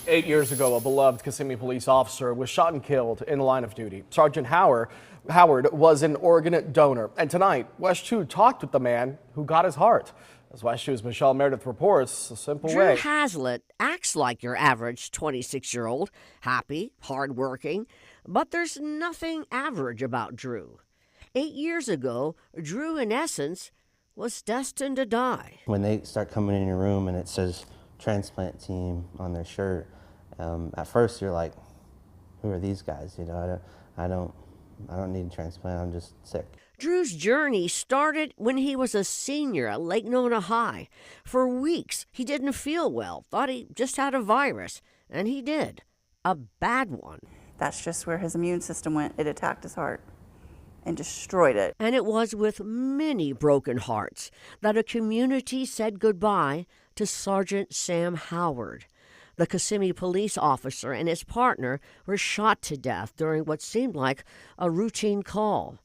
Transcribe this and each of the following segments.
8 years ago, a beloved Kissimmee police officer was shot and killed in the line of duty. Sergeant Howard was an organ donor, and tonight, West 2 talked with the man who got his heart. As West 2's Michelle Meredith reports, a simple Drew way. Hazlitt acts like your average 26-year-old, happy, hardworking, but there's nothing average about Drew. 8 years ago, Drew, in essence, was destined to die. When they start coming in your room and it says transplant team on their shirt, at first you're like, who are these guys? You know, I don't need a transplant, I'm just sick. Drew's journey started when he was a senior at Lake Nona High. For weeks, he didn't feel well, thought he just had a virus, and he did. A bad one. That's just where his immune system went. It attacked his heart and destroyed it. And it was with many broken hearts that a community said goodbye to Sergeant Sam Howard. The Kissimmee police officer and his partner were shot to death during what seemed like a routine call.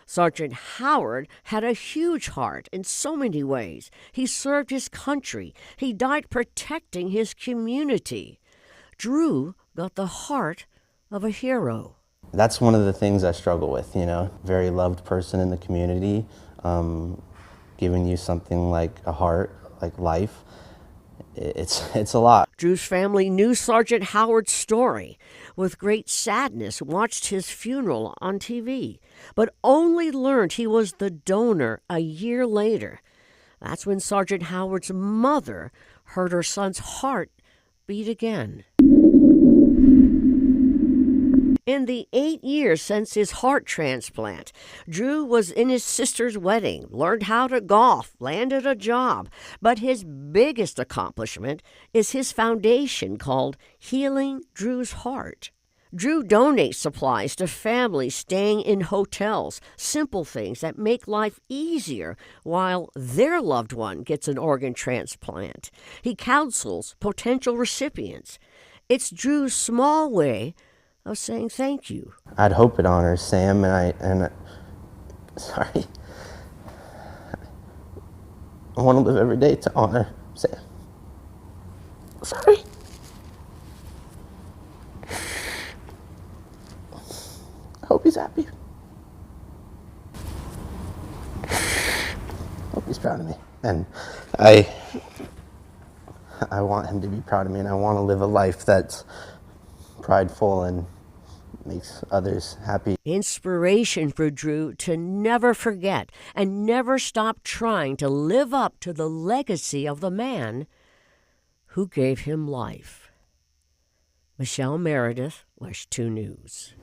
Sergeant Howard had a huge heart in so many ways. He served his country. He died protecting his community. Drew got the heart of a hero. That's one of the things I struggle with, you know. Very loved person in the community, giving you something like a heart, like life. It's a lot. Drew's family knew Sergeant Howard's story. With great sadness, watched his funeral on TV, but only learned he was the donor a year later. That's when Sergeant Howard's mother heard her son's heart beat again. In the 8 years since his heart transplant, Drew was in his sister's wedding, learned how to golf, landed a job. But his biggest accomplishment is his foundation called Healing Drew's Heart. Drew donates supplies to families staying in hotels, simple things that make life easier while their loved one gets an organ transplant. He counsels potential recipients. It's Drew's small way of saying thank you. I'd hope it honors Sam, sorry. I want to live every day to honor Sam. Sorry. I hope he's happy. I hope he's proud of me. And I want him to be proud of me, and I want to live a life that's prideful and makes others happy. Inspiration for Drew to never forget and never stop trying to live up to the legacy of the man who gave him life. Michelle Meredith, West 2 News.